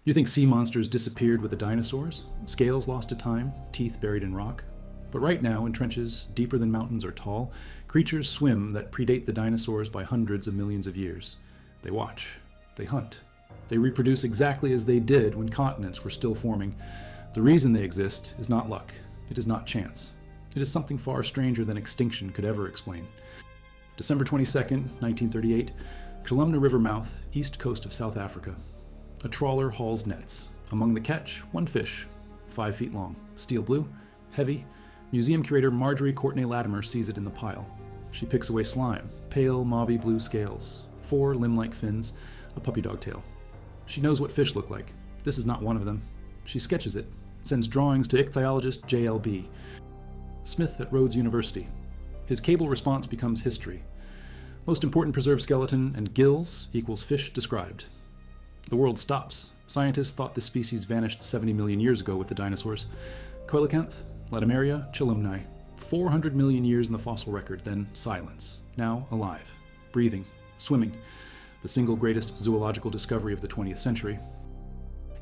You think sea monsters disappeared with the dinosaurs? Scales lost to time, teeth buried in rock? But right now, in trenches deeper than mountains are tall, creatures swim that predate the dinosaurs by hundreds of millions of years. They watch. They hunt. They reproduce exactly as they did when continents were still forming. The reason they exist is not luck. It is not chance. It is something far stranger than extinction could ever explain. December 22nd, 1938, Chalumna River mouth, east coast of South Africa. A trawler hauls nets. Among the catch, one fish, 5 feet long, steel blue, heavy. Museum curator Marjorie Courtney Latimer sees it in the pile. She picks away slime, pale mauve blue scales, 4 limb-like fins, a puppy dog tail. She knows what fish look like. This is not one of them. She sketches it, sends drawings to ichthyologist JLB, Smith at Rhodes University. His cable response becomes history. Most important preserved skeleton and gills equals fish described. The world stops. Scientists thought this species vanished 70 million years ago with the dinosaurs. Coelacanth, Latimeria, Chalumnae. 400 million years in the fossil record, then silence. Now alive, breathing, swimming. The single greatest zoological discovery of the 20th century.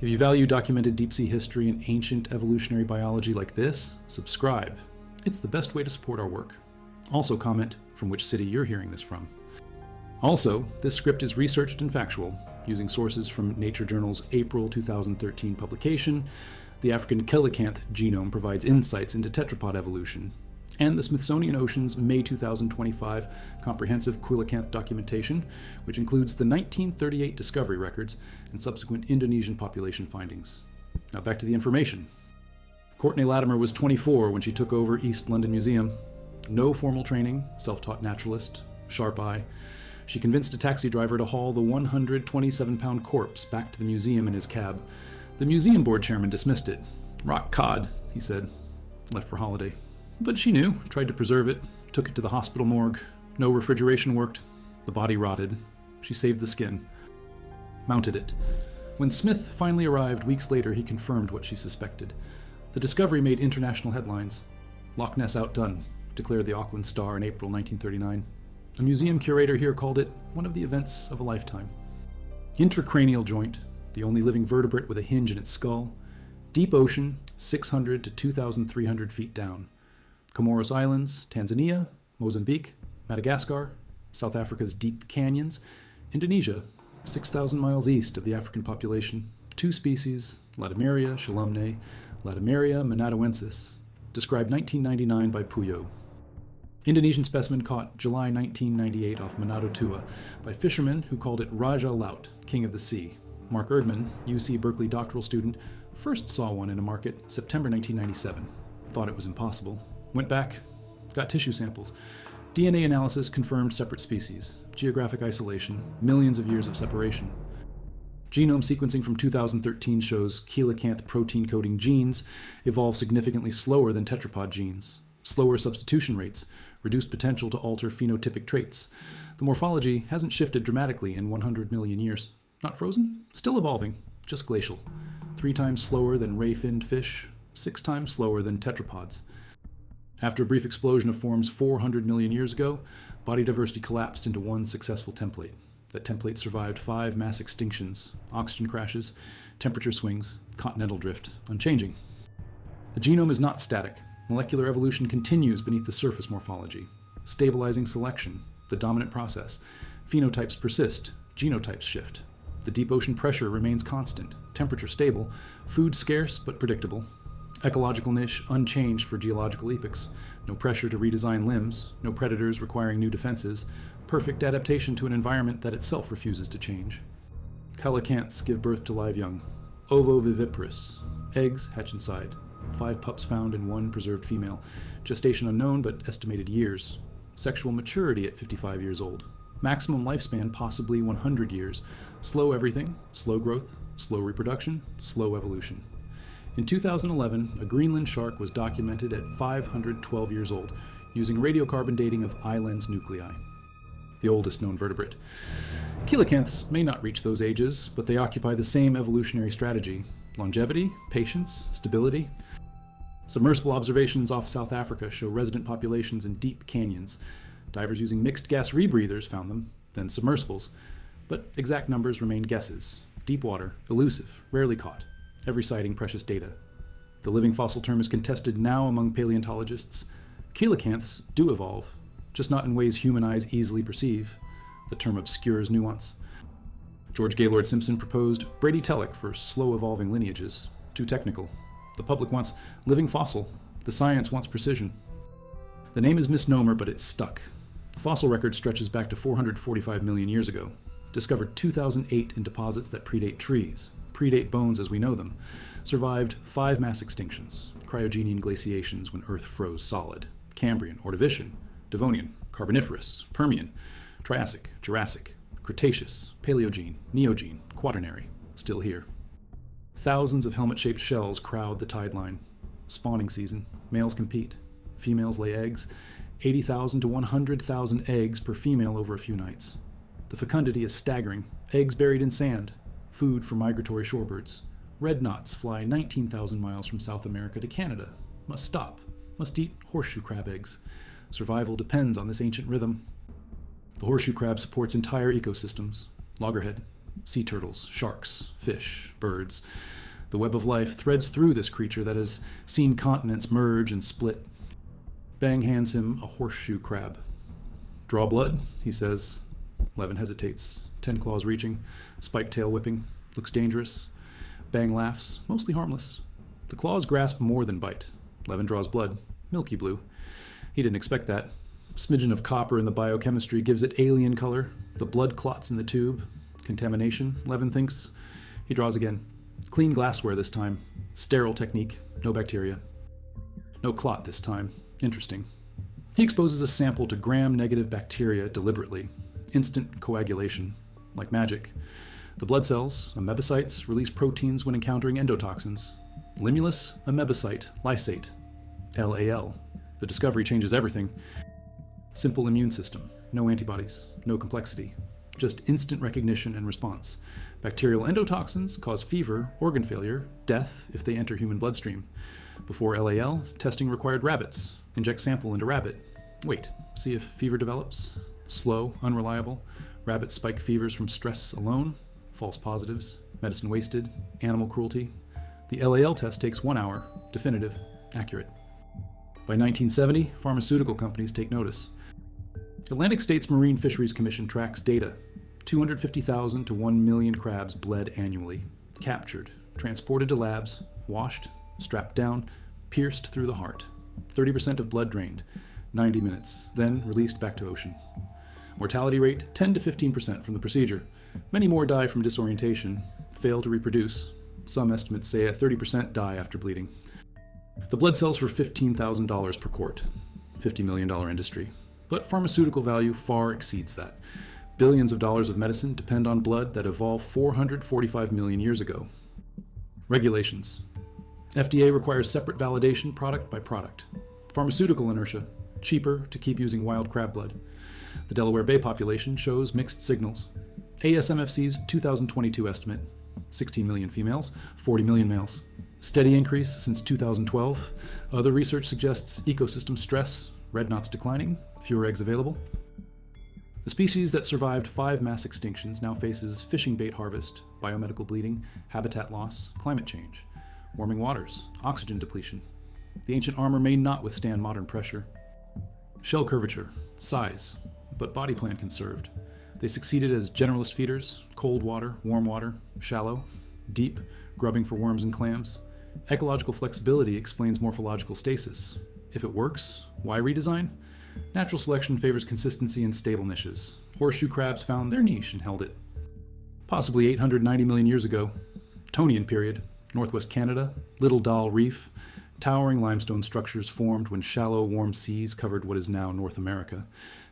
If you value documented deep-sea history and ancient evolutionary biology like this, subscribe. It's the best way to support our work. Also comment from which city you're hearing this from. Also, this script is researched and factual, using sources from Nature Journal's April 2013 publication. The African coelacanth genome provides insights into tetrapod evolution, and the Smithsonian Ocean's May 2025 comprehensive coelacanth documentation, which includes the 1938 discovery records and subsequent Indonesian population findings. Now back to the information. Courtney Latimer was 24 when she took over East London Museum. No formal training, self-taught naturalist, sharp eye. She convinced a taxi driver to haul the 127-pound corpse back to the museum in his cab. The museum board chairman dismissed it. "Rock cod," he said. Left for holiday. But she knew, tried to preserve it, took it to the hospital morgue. No refrigeration worked. The body rotted. She saved the skin. Mounted it. When Smith finally arrived weeks later, he confirmed what she suspected. The discovery made international headlines. "Loch Ness outdone," declared the Auckland Star in April 1939. A museum curator here called it one of the events of a lifetime. Intracranial joint, the only living vertebrate with a hinge in its skull. Deep ocean, 600 to 2,300 feet down. Comoros Islands, Tanzania, Mozambique, Madagascar, South Africa's deep canyons, Indonesia, 6,000 miles east of the African population. 2 species, Latimeria chalumnae, Latimeria manatoensis, described 1999 by Puyo. Indonesian specimen caught July 1998 off Manado Tua by fishermen who called it Raja Laut, King of the Sea. Mark Erdman, UC Berkeley doctoral student, first saw one in a market September 1997. Thought it was impossible. Went back, got tissue samples. DNA analysis confirmed separate species. Geographic isolation, millions of years of separation. Genome sequencing from 2013 shows coelacanth protein-coding genes evolve significantly slower than tetrapod genes. Slower substitution rates, reduced potential to alter phenotypic traits. The morphology hasn't shifted dramatically in 100 million years. Not frozen? Still evolving, just glacial. 3 times slower than ray-finned fish, 6 times slower than tetrapods. After a brief explosion of forms 400 million years ago, body diversity collapsed into one successful template. That template survived 5 mass extinctions, oxygen crashes, temperature swings, continental drift, unchanging. The genome is not static. Molecular evolution continues beneath the surface morphology. Stabilizing selection, the dominant process. Phenotypes persist, genotypes shift. The deep ocean pressure remains constant, temperature stable, food scarce but predictable. Ecological niche unchanged for geological epochs. No pressure to redesign limbs, no predators requiring new defenses. Perfect adaptation to an environment that itself refuses to change. Coelacanths give birth to live young. Ovoviviparous. Eggs hatch inside. 5 pups found and 1 preserved female. Gestation unknown, but estimated years. Sexual maturity at 55 years old. Maximum lifespan possibly 100 years. Slow everything, slow growth, slow reproduction, slow evolution. In 2011, a Greenland shark was documented at 512 years old, using radiocarbon dating of eye-lens nuclei. The oldest known vertebrate. Coelacanths may not reach those ages, but they occupy the same evolutionary strategy. Longevity, patience, stability. Submersible observations off South Africa show resident populations in deep canyons. Divers using mixed gas rebreathers found them, then submersibles. But exact numbers remain guesses. deep water, elusive, rarely caught. Every sighting precious data. The living fossil term is contested now among paleontologists. Coelacanths do evolve, just not in ways human eyes easily perceive. The term obscures nuance. George Gaylord Simpson proposed Brady-Tellick for slow-evolving lineages. Too technical. The public wants living fossil. The science wants precision. The name is misnomer, but it's stuck. The fossil record stretches back to 445 million years ago. Discovered 2008 in deposits that predate trees, predate bones as we know them. Survived 5 mass extinctions, cryogenian glaciations when Earth froze solid, Cambrian, Ordovician, Devonian, Carboniferous, Permian, Triassic, Jurassic, Cretaceous, Paleogene, Neogene, Quaternary, still here. Thousands of helmet-shaped shells crowd the tide line. Spawning season, males compete. Females lay eggs, 80,000 to 100,000 eggs per female over a few nights. The fecundity is staggering, eggs buried in sand, food for migratory shorebirds. Red knots fly 19,000 miles from South America to Canada. Must stop, must eat horseshoe crab eggs. Survival depends on this ancient rhythm. The horseshoe crab supports entire ecosystems. Loggerhead, sea turtles, sharks, fish, birds. The web of life threads through this creature that has seen continents merge and split. Bang hands him a horseshoe crab. Draw blood, he says. Levin hesitates, 10 claws reaching, spiked tail whipping. Looks dangerous. Bang laughs, mostly harmless. The claws grasp more than bite. Levin draws blood, milky blue. He didn't expect that. Smidgen of copper in the biochemistry gives it alien color. The blood clots in the tube. Contamination, Levin thinks. He draws again. Clean glassware this time. Sterile technique, no bacteria. No clot this time. Interesting. He exposes a sample to gram-negative bacteria deliberately. Instant coagulation, like magic. The blood cells, amebocytes, release proteins when encountering endotoxins. Limulus amebocyte lysate, LAL. The discovery changes everything. Simple immune system, no antibodies, no complexity. Just instant recognition and response. Bacterial endotoxins cause fever, organ failure, death if they enter human bloodstream. Before LAL, testing required rabbits. Inject sample into rabbit. Wait, see if fever develops. Slow, unreliable. Rabbits spike fevers from stress alone. False positives. Medicine wasted. Animal cruelty. The LAL test takes 1 hour. Definitive. Accurate. By 1970, pharmaceutical companies take notice. Atlantic States Marine Fisheries Commission tracks data. 250,000 to 1 million crabs bled annually. Captured. Transported to labs. Washed. Strapped down. Pierced through the heart. 30% of blood drained. 90 minutes. Then released back to ocean. Mortality rate 10 to 15% from the procedure. Many more die from disorientation, fail to reproduce. Some estimates say a 30% die after bleeding. The blood sells for $15,000 per quart. $50 million industry. But pharmaceutical value far exceeds that. Billions of dollars of medicine depend on blood that evolved 445 million years ago. Regulations. FDA requires separate validation product by product. Pharmaceutical inertia. Cheaper to keep using wild crab blood. The Delaware Bay population shows mixed signals. ASMFC's 2022 estimate, 16 million females, 40 million males. Steady increase since 2012. Other research suggests ecosystem stress, red knots declining, fewer eggs available. The species that survived 5 mass extinctions now faces fishing bait harvest, biomedical bleeding, habitat loss, climate change, warming waters, oxygen depletion. The ancient armor may not withstand modern pressure. Shell curvature, size, but body plan conserved. They succeeded as generalist feeders, cold water, warm water, shallow, deep, grubbing for worms and clams. Ecological flexibility explains morphological stasis. If it works, why redesign? Natural selection favors consistency in stable niches. Horseshoe crabs found their niche and held it. Possibly 890 million years ago. Tonian period, northwest Canada, Little Doll Reef. Towering limestone structures formed when shallow, warm seas covered what is now North America.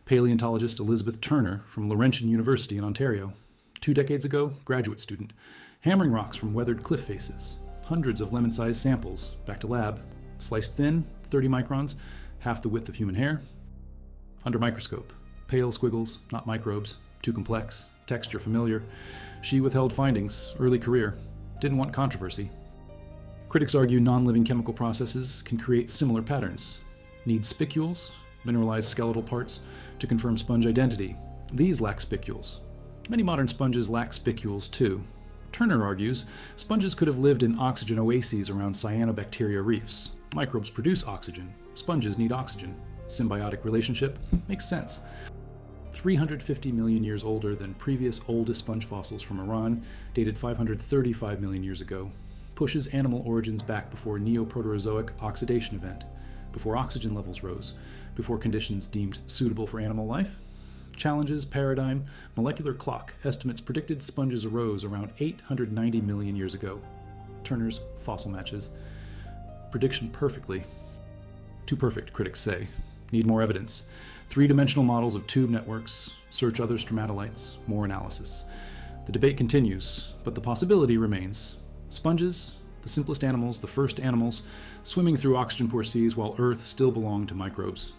Paleontologist Elizabeth Turner from Laurentian University in Ontario. 2 decades ago, graduate student. Hammering rocks from weathered cliff faces. Hundreds of lemon-sized samples. Back to lab. Sliced thin, 30 microns, half the width of human hair. Under microscope. Pale squiggles, not microbes. Too complex. Texture familiar. She withheld findings. Early career. Didn't want controversy. Critics argue non-living chemical processes can create similar patterns. Need spicules, mineralized skeletal parts, to confirm sponge identity. These lack spicules. Many modern sponges lack spicules too. Turner argues sponges could have lived in oxygen oases around cyanobacteria reefs. Microbes produce oxygen. Sponges need oxygen. Symbiotic relationship makes sense. 350 million years older than previous oldest sponge fossils from Iran, dated 535 million years ago, pushes animal origins back before Neoproterozoic oxidation event, before oxygen levels rose, before conditions deemed suitable for animal life. Challenges paradigm molecular clock estimates predicted sponges arose around 890 million years ago. Turner's fossil matches prediction perfectly. Too perfect, critics say. Need more evidence. Three-dimensional models of tube networks, search other stromatolites, more analysis. The debate continues, but the possibility remains. Sponges, the simplest animals, the first animals, swimming through oxygen-poor seas while Earth still belonged to microbes.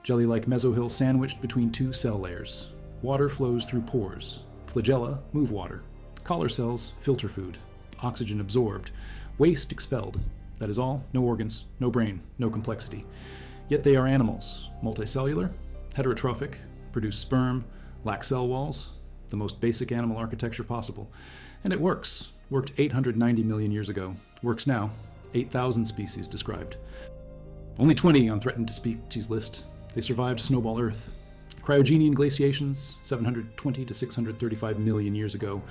Jelly-like mesohyl sandwiched between two cell layers. Water flows through pores. Flagella move water. Collar cells filter food. Oxygen absorbed. Waste expelled. That is all. No organs, no brain, no complexity. Yet they are animals, multicellular, heterotrophic, produce sperm, lack cell walls, the most basic animal architecture possible. And it works. Worked 890 million years ago. Works now. 8,000 species described. Only 20 on threatened species list. They survived snowball Earth. Cryogeny and glaciations, 720 to 635 million years ago.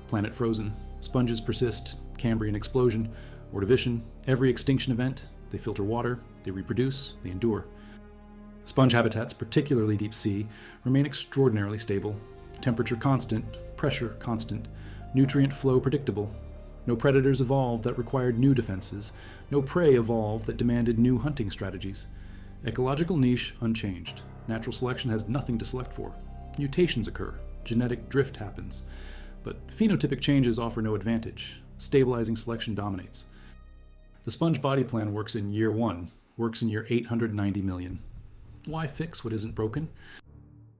Planet frozen. Sponges persist. Cambrian explosion. Ordovician. Every extinction event. They filter water. They reproduce. They endure. Sponge habitats, particularly deep sea, remain extraordinarily stable. Temperature constant. Pressure constant. Nutrient flow predictable. No predators evolved that required new defenses. No prey evolved that demanded new hunting strategies. Ecological niche unchanged. Natural selection has nothing to select for. Mutations occur. Genetic drift happens. But phenotypic changes offer no advantage. Stabilizing selection dominates. The sponge body plan works in year 1, works in year 890 million. Why fix what isn't broken?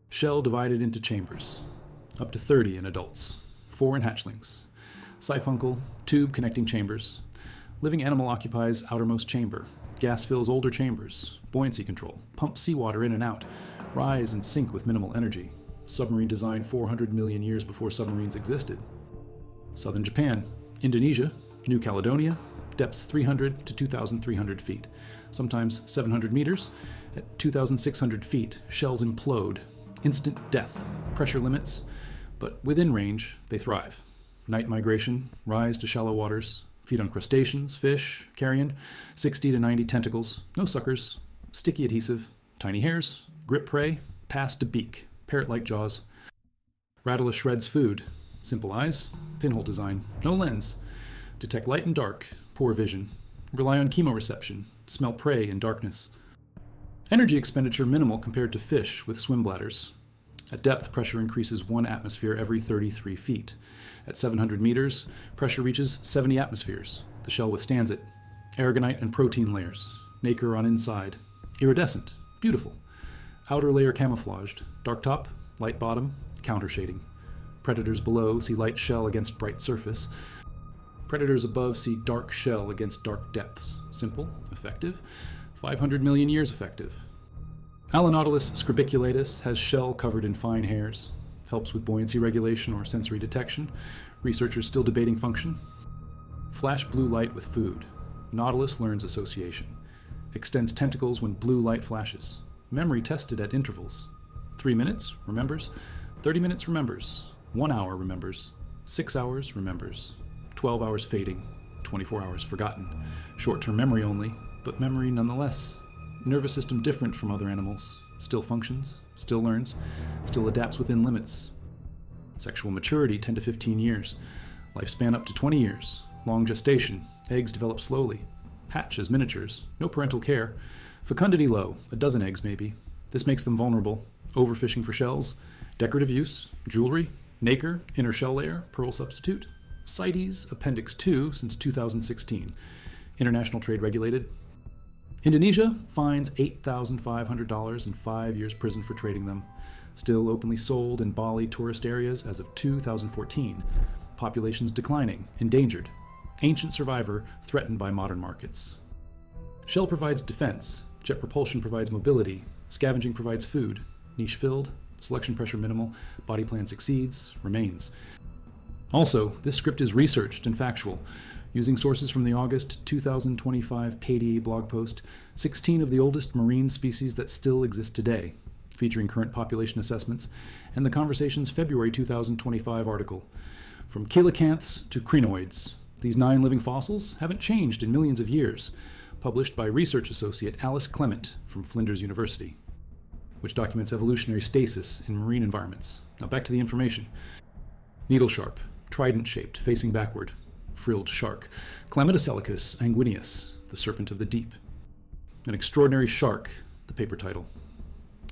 Shell divided into chambers. Up to 30 in adults. 4 in hatchlings. Siphuncle, tube connecting chambers. Living animal occupies outermost chamber. Gas fills older chambers. Buoyancy control. Pump seawater in and out. Rise and sink with minimal energy. Submarine design 400 million years before submarines existed. Southern Japan. Indonesia. New Caledonia. Depths 300 to 2,300 feet. Sometimes 700 meters. At 2,600 feet, shells implode. Instant death. Pressure limits. But within range, they thrive. Night migration, rise to shallow waters, feed on crustaceans, fish, carrion, 60 to 90 tentacles, no suckers, sticky adhesive, tiny hairs, grip prey, pass to beak, parrot-like jaws. Rattle shreds food, simple eyes, pinhole design, no lens, detect light and dark, poor vision, rely on chemoreception, smell prey in darkness. Energy expenditure minimal compared to fish with swim bladders. At depth, pressure increases 1 atmosphere every 33 feet. At 700 meters, pressure reaches 70 atmospheres. The shell withstands it. Aragonite and protein layers. Nacre on inside. Iridescent. Beautiful. Outer layer camouflaged. Dark top, light bottom, counter shading. Predators below see light shell against bright surface. Predators above see dark shell against dark depths. Simple, effective. 500 million years effective. Alanautilus scribiculatus has shell covered in fine hairs. Helps with buoyancy regulation or sensory detection. Researchers still debating function. Flash blue light with food. Nautilus learns association. Extends tentacles when blue light flashes. Memory tested at intervals. 3 minutes, remembers. 30 minutes, remembers. 1 hour, remembers. 6 hours, remembers. 12 hours fading. 24 hours forgotten. Short-term memory only, but memory nonetheless. Nervous system different from other animals. Still functions, still learns, still adapts within limits. Sexual maturity 10 to 15 years. Lifespan up to 20 years. Long gestation. Eggs develop slowly. Hatch as miniatures. No parental care. Fecundity low. 12 eggs maybe. This makes them vulnerable. Overfishing for shells. Decorative use. Jewelry. Nacre. Inner shell layer. Pearl substitute. CITES. Appendix 2 since 2016. International trade regulated. Indonesia fines $8,500 and 5 years prison for trading them. Still openly sold in Bali tourist areas as of 2014. Populations declining, endangered. Ancient survivor threatened by modern markets. Shell provides defense. Jet propulsion provides mobility. Scavenging provides food. Niche filled. Selection pressure minimal. Body plan succeeds. Remains. Also, this script is researched and factual. Using sources from the August 2025 PADI blog post, 16 of the oldest marine species that still exist today, featuring current population assessments, and the Conversation's February 2025 article. From coelacanths to crinoids, these 9 living fossils haven't changed in millions of years, published by research associate Alice Clement from Flinders University, which documents evolutionary stasis in marine environments. Now back to the information. Needle sharp, trident-shaped, facing backward, frilled shark, Chlamydocelicus anguineus, the serpent of the deep. An extraordinary shark, the paper title.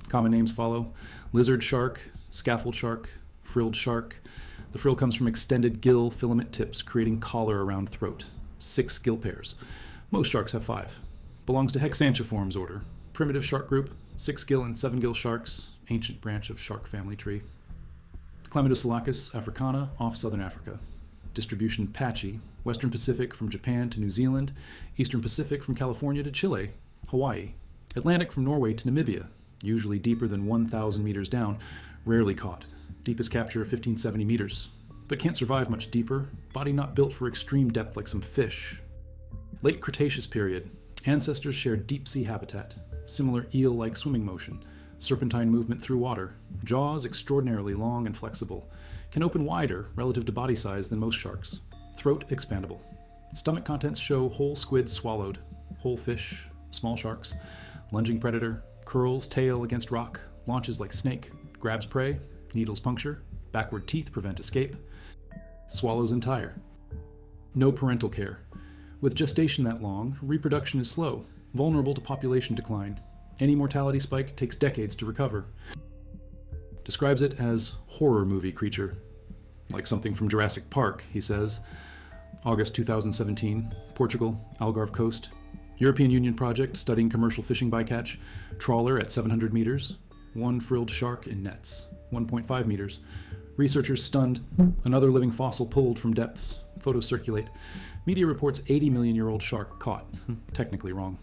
Common names follow: lizard shark, scaffold shark, frilled shark. The frill comes from extended gill filament tips, creating collar around throat. 6 gill pairs. Most sharks have 5. Belongs to Hexantiformes order. Primitive shark group, 6 gill and 7 gill sharks, ancient branch of shark family tree. Chlamydocelicus africana, off southern Africa. Distribution patchy, western Pacific from Japan to New Zealand, eastern Pacific from California to Chile, Hawaii, Atlantic from Norway to Namibia, usually deeper than 1,000 meters down, rarely caught. Deepest capture 1570 meters, but can't survive much deeper, body not built for extreme depth like some fish. Late Cretaceous period, ancestors shared deep sea habitat, similar eel-like swimming motion, serpentine movement through water, jaws extraordinarily long and flexible, can open wider relative to body size than most sharks, throat expandable. Stomach contents show whole squid swallowed, whole fish, small sharks, lunging predator, curls tail against rock, launches like snake, grabs prey, needles puncture, backward teeth prevent escape, swallows entire. No parental care. With gestation that long, reproduction is slow, vulnerable to population decline. Any mortality spike takes decades to recover. Describes it as horror movie creature. Like something from Jurassic Park, he says. August 2017, Portugal, Algarve coast. European Union project studying commercial fishing bycatch. Trawler at 700 meters. 1 frilled shark in nets. 1.5 meters. Researchers stunned. Another living fossil pulled from depths. Photos circulate. Media reports 80 million-year-old shark caught. Technically wrong.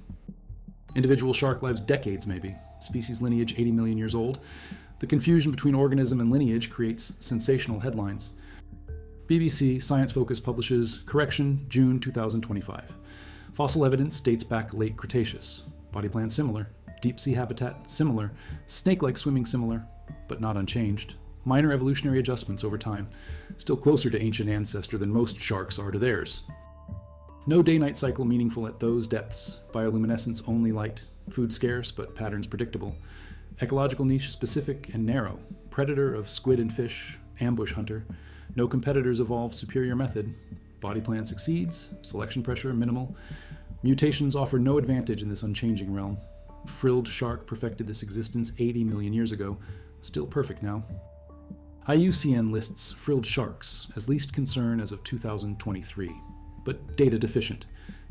Individual shark lives decades maybe. Species lineage 80 million years old. The confusion between organism and lineage creates sensational headlines. BBC Science Focus publishes Correction, June 2025. Fossil evidence dates back late Cretaceous. Body plan similar. Deep sea habitat similar. Snake-like swimming similar, but not unchanged. Minor evolutionary adjustments over time. Still closer to ancient ancestor than most sharks are to theirs. No day-night cycle meaningful at those depths. Bioluminescence only light. Food scarce, but patterns predictable. Ecological niche specific and narrow. Predator of squid and fish. Ambush hunter. No competitors evolve superior method. Body plan succeeds. Selection pressure minimal. Mutations offer no advantage in this unchanging realm. Frilled shark perfected this existence 80 million years ago. Still perfect now. IUCN lists frilled sharks as least concern as of 2023. But data deficient.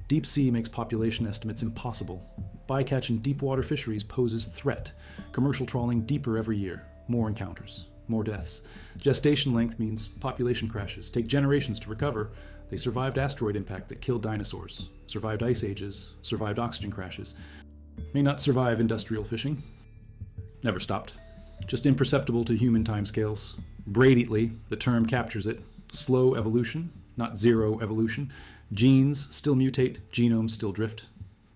Deep sea makes population estimates impossible. Bycatch in deep water fisheries poses threat. Commercial trawling deeper every year. More encounters. More deaths. Gestation length means population crashes. Take generations to recover. They survived asteroid impact that killed dinosaurs. Survived ice ages. Survived oxygen crashes. May not survive industrial fishing. Never stopped. Just imperceptible to human timescales. Bradytely, the term captures it. Slow evolution. Not zero evolution. Genes still mutate, genomes still drift.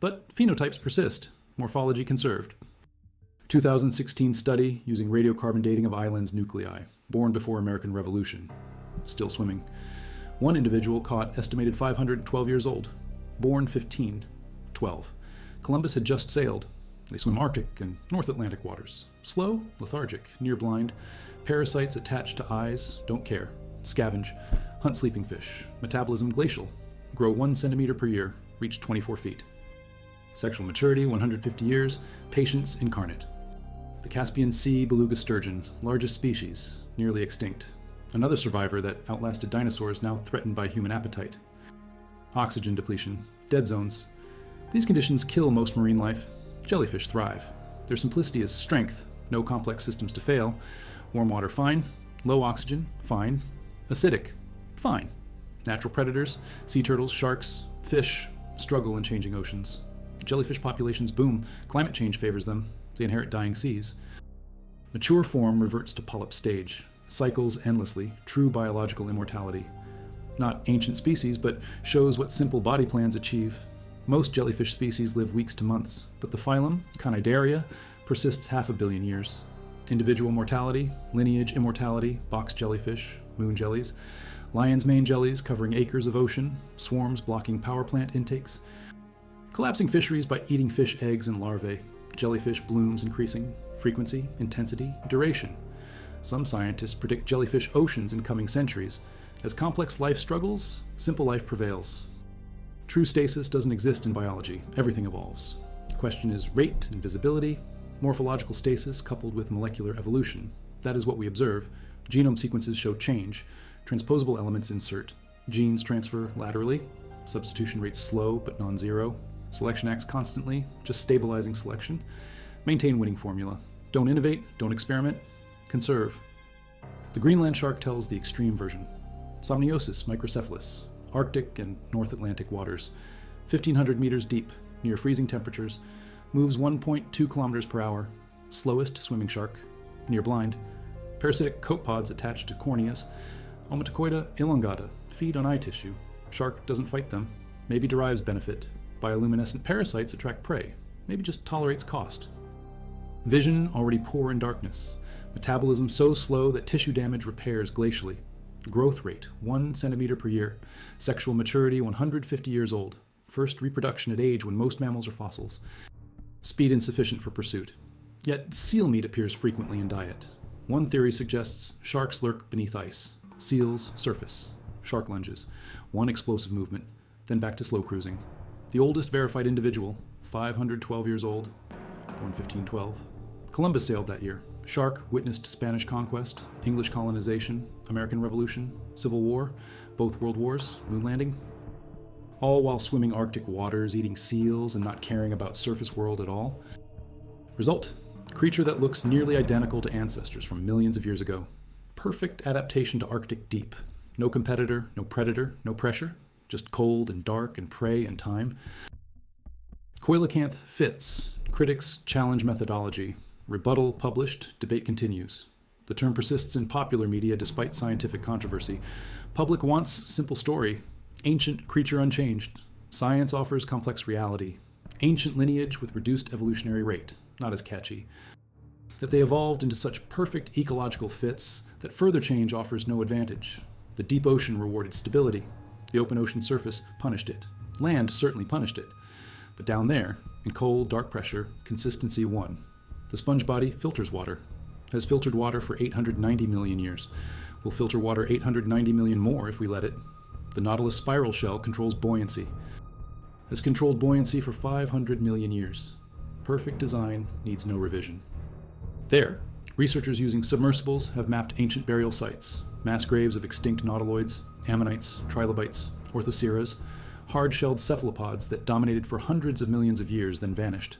But phenotypes persist, morphology conserved. 2016 study using radiocarbon dating of islands' nuclei, born before American Revolution. Still swimming. One individual caught estimated 512 years old. Born 15, 12. Columbus had just sailed. They swim Arctic and North Atlantic waters. Slow, lethargic, near blind. Parasites attached to eyes, don't care. Scavenge. Hunt sleeping fish. Metabolism glacial. Grow 1 centimeter per year. Reach 24 feet. Sexual maturity 150 years. Patience incarnate. The Caspian Sea beluga sturgeon, largest species, nearly extinct. Another survivor that outlasted dinosaurs now threatened by human appetite. Oxygen depletion. Dead zones. These conditions kill most marine life. Jellyfish thrive. Their simplicity is strength. No complex systems to fail. Warm water, fine. Low oxygen, fine. Acidic, fine. Natural predators, sea turtles, sharks, fish, struggle in changing oceans. Jellyfish populations boom. Climate change favors them. They inherit dying seas. Mature form reverts to polyp stage. cycles endlessly, true biological immortality. Not ancient species, but shows what simple body plans achieve. Most jellyfish species live weeks to months, but the phylum, Conidaria, persists 500 million years. Individual mortality, lineage immortality, box jellyfish, moon jellies, lion's mane jellies covering acres of ocean, swarms blocking power plant intakes, collapsing fisheries by eating fish eggs and larvae, jellyfish blooms increasing, frequency, intensity, duration. Some scientists predict jellyfish oceans in coming centuries. As complex life struggles, simple life prevails. True stasis doesn't exist in biology. Everything evolves. The question is rate and visibility, morphological stasis coupled with molecular evolution. That is what we observe. Genome sequences show change. Transposable elements insert. Genes transfer laterally. Substitution rates slow but non-zero. Selection acts constantly, just stabilizing selection. Maintain winning formula. Don't innovate, don't experiment, conserve. The Greenland shark tells the extreme version. Somniosis microcephalus, Arctic and North Atlantic waters, 1,500 meters deep, near freezing temperatures, moves 1.2 kilometers per hour, slowest swimming shark, near blind, parasitic copepods attached to corneas, Omatocoida elongata, feed on eye tissue, shark doesn't fight them, maybe derives benefit, bioluminescent parasites attract prey, maybe just tolerates cost. Vision already poor in darkness, metabolism so slow that tissue damage repairs glacially. Growth rate, 1 centimeter per year. Sexual maturity, 150 years old. First reproduction at age when most mammals are fossils. Speed insufficient for pursuit. Yet seal meat appears frequently in diet. One theory suggests sharks lurk beneath ice. Seals surface. Shark lunges. One explosive movement, then back to slow cruising. The oldest verified individual, 512 years old, born 1512. Columbus sailed that year. Shark witnessed Spanish conquest, English colonization, American Revolution, Civil War, both world wars, moon landing. All while swimming Arctic waters, eating seals, and not caring about surface world at all. Result, creature that looks nearly identical to ancestors from millions of years ago. Perfect adaptation to Arctic deep. No competitor, no predator, no pressure, just cold and dark and prey and time. Coelacanth fits. Critics challenge methodology. Rebuttal published, debate continues. The term persists in popular media despite scientific controversy. Public wants simple story. Ancient creature unchanged. Science offers complex reality. Ancient lineage with reduced evolutionary rate. Not as catchy. That they evolved into such perfect ecological fits that further change offers no advantage. The deep ocean rewarded stability. The open ocean surface punished it. Land certainly punished it. But down there, in cold, dark pressure, consistency won. The sponge body filters water, has filtered water for 890 million years, will filter water 890 million more if we let it. The nautilus spiral shell controls buoyancy, has controlled buoyancy for 500 million years. Perfect design needs no revision. There, researchers using submersibles have mapped ancient burial sites, mass graves of extinct nautiloids, ammonites, trilobites, orthoceras, hard-shelled cephalopods that dominated for hundreds of millions of years, then vanished.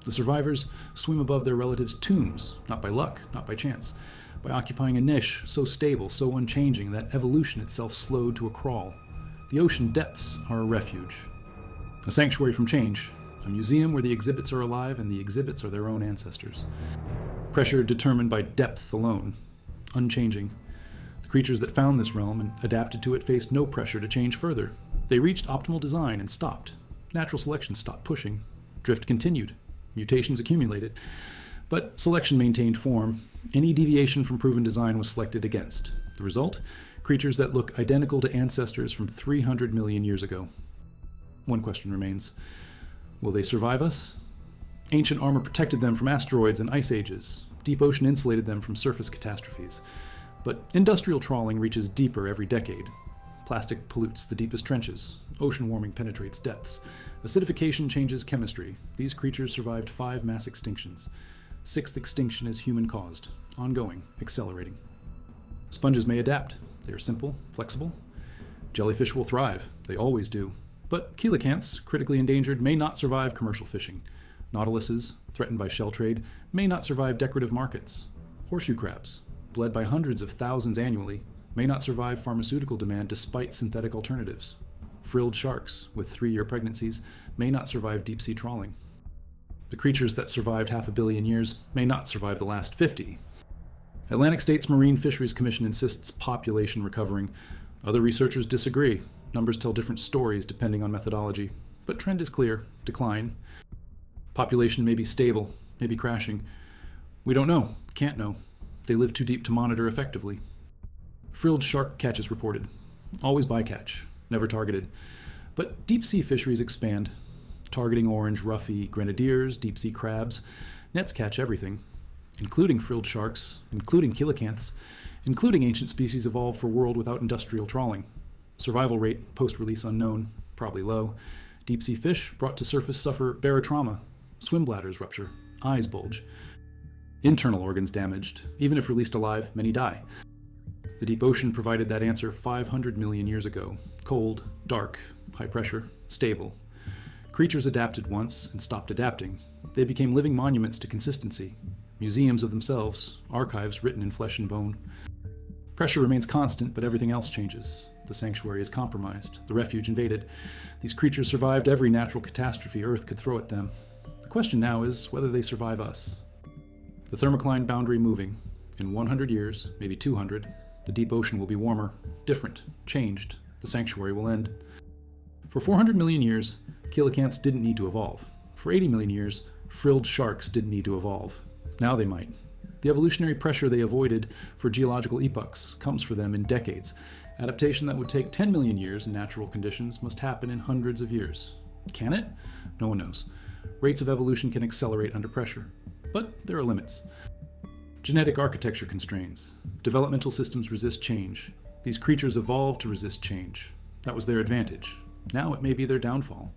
The survivors swim above their relatives' tombs, not by luck, not by chance, by occupying a niche so stable, so unchanging that evolution itself slowed to a crawl. The ocean depths are a refuge. A sanctuary from change, a museum where the exhibits are alive and the exhibits are their own ancestors. Pressure determined by depth alone, unchanging. The creatures that found this realm and adapted to it faced no pressure to change further. They reached optimal design and stopped. Natural selection stopped pushing. Drift continued. Mutations accumulated, but selection maintained form. Any deviation from proven design was selected against. The result? Creatures that look identical to ancestors from 300 million years ago. One question remains. Will they survive us? Ancient armor protected them from asteroids and ice ages. Deep ocean insulated them from surface catastrophes. But industrial trawling reaches deeper every decade. Plastic pollutes the deepest trenches. Ocean warming penetrates depths. Acidification changes chemistry. These creatures survived 5 mass extinctions. 6th extinction is human-caused, ongoing, accelerating. Sponges may adapt. They are simple, flexible. Jellyfish will thrive. They always do. But coelacanths, critically endangered, may not survive commercial fishing. Nautiluses, threatened by shell trade, may not survive decorative markets. Horseshoe crabs, bled by hundreds of thousands annually, may not survive pharmaceutical demand despite synthetic alternatives. Frilled sharks, with 3-year pregnancies, may not survive deep-sea trawling. The creatures that survived 500 million years may not survive the last 50. Atlantic States Marine Fisheries Commission insists population recovering. Other researchers disagree. Numbers tell different stories depending on methodology. But trend is clear: decline. Population may be stable, may be crashing. We don't know, can't know. They live too deep to monitor effectively. Frilled shark catches reported. Always bycatch, never targeted. But deep-sea fisheries expand, targeting orange, roughy grenadiers, deep-sea crabs. Nets catch everything, including frilled sharks, including coelacanths, including ancient species evolved for a world without industrial trawling. Survival rate, post-release unknown, probably low. Deep-sea fish brought to surface suffer barotrauma, swim bladders rupture, eyes bulge. Internal organs damaged. Even if released alive, many die. The deep ocean provided that answer 500 million years ago. Cold, dark, high pressure, stable. Creatures adapted once and stopped adapting. They became living monuments to consistency, museums of themselves, archives written in flesh and bone. Pressure remains constant, but everything else changes. The sanctuary is compromised, the refuge invaded. These creatures survived every natural catastrophe Earth could throw at them. The question now is whether they survive us. The thermocline boundary moving. In 100 years, maybe 200, the deep ocean will be warmer, different, changed. The sanctuary will end. For 400 million years, coelacanths didn't need to evolve. For 80 million years, frilled sharks didn't need to evolve. Now they might. The evolutionary pressure they avoided for geological epochs comes for them in decades. Adaptation that would take 10 million years in natural conditions must happen in hundreds of years. Can it? No one knows. Rates of evolution can accelerate under pressure, but there are limits. Genetic architecture constrains. Developmental systems resist change. These creatures evolved to resist change. That was their advantage. Now it may be their downfall.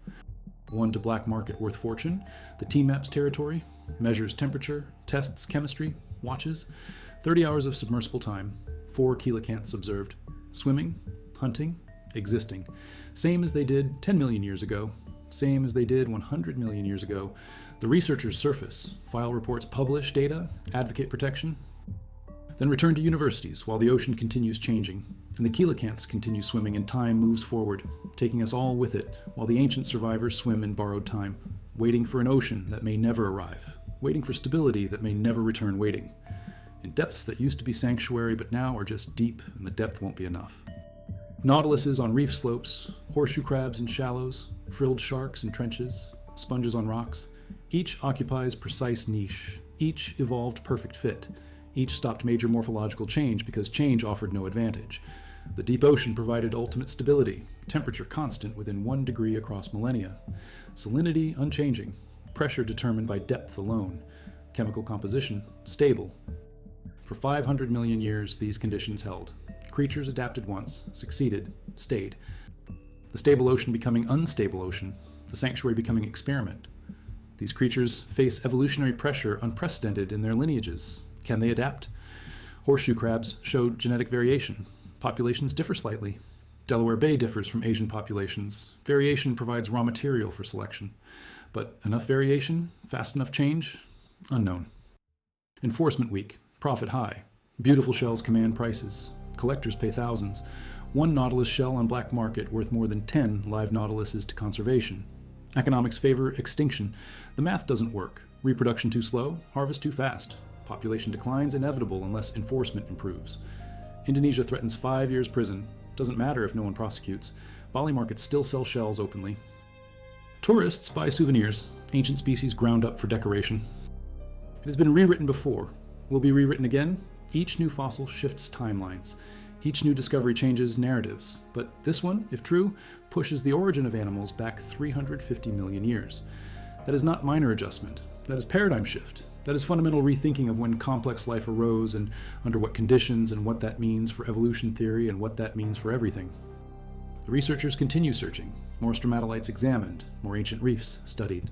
One to black market worth fortune, the T-MAPS territory, measures temperature, tests chemistry, watches, 30 hours of submersible time, 4 coelacanths observed, swimming, hunting, existing. Same as they did 10 million years ago, same as they did 100 million years ago. The researchers surface, file reports, publish data, advocate protection, then return to universities while the ocean continues changing, and the coelacanths continue swimming and time moves forward, taking us all with it, while the ancient survivors swim in borrowed time, waiting for an ocean that may never arrive, waiting for stability that may never return waiting, in depths that used to be sanctuary but now are just deep and the depth won't be enough. Nautiluses on reef slopes, horseshoe crabs in shallows, frilled sharks in trenches, sponges on rocks, each occupies precise niche, each evolved perfect fit, each stopped major morphological change because change offered no advantage. The deep ocean provided ultimate stability, temperature constant within 1 degree across millennia, salinity unchanging, pressure determined by depth alone, chemical composition stable. For 500 million years, these conditions held. Creatures adapted once, succeeded, stayed. The stable ocean becoming unstable ocean, the sanctuary becoming experiment. These creatures face evolutionary pressure unprecedented in their lineages. Can they adapt? Horseshoe crabs showed genetic variation. Populations differ slightly. Delaware Bay differs from Asian populations. Variation provides raw material for selection. But enough variation? Fast enough change? Unknown. Enforcement weak. Profit high. Beautiful shells command prices. Collectors pay thousands. 1 nautilus shell on black market worth more than 10 live nautiluses to conservation. Economics favor extinction. The math doesn't work. Reproduction too slow, harvest too fast. Population declines inevitable unless enforcement improves. Indonesia threatens 5 years prison. Doesn't matter if no one prosecutes. Bali markets still sell shells openly. Tourists buy souvenirs, ancient species ground up for decoration. It has been rewritten before. Will be rewritten again? Each new fossil shifts timelines. Each new discovery changes narratives. But this one, if true, pushes the origin of animals back 350 million years. That is not minor adjustment. That is paradigm shift. That is fundamental rethinking of when complex life arose and under what conditions and what that means for evolution theory and what that means for everything. The researchers continue searching. More stromatolites examined, more ancient reefs studied.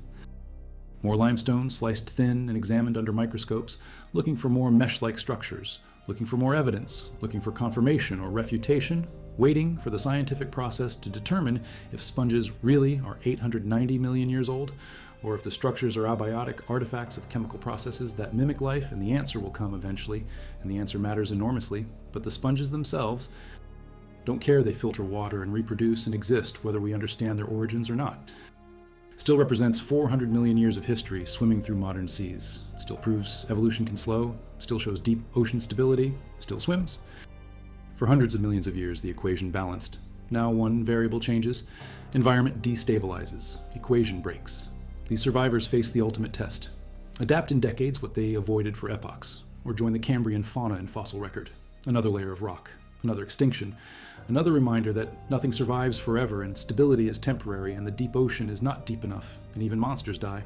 More limestone sliced thin and examined under microscopes, looking for more mesh-like structures, looking for more evidence, looking for confirmation or refutation, waiting for the scientific process to determine if sponges really are 890 million years old, or if the structures are abiotic artifacts of chemical processes that mimic life, and the answer will come eventually, and the answer matters enormously, but the sponges themselves don't care. They filter water and reproduce and exist whether we understand their origins or not. Still represents 400 million years of history swimming through modern seas. Still proves evolution can slow. Still shows deep ocean stability. Still swims. For hundreds of millions of years, the equation balanced. Now one variable changes. Environment destabilizes. Equation breaks. These survivors face the ultimate test. Adapt in decades what they avoided for epochs, or join the Cambrian fauna and fossil record. Another layer of rock. Another extinction. Another reminder that nothing survives forever and stability is temporary and the deep ocean is not deep enough and even monsters die.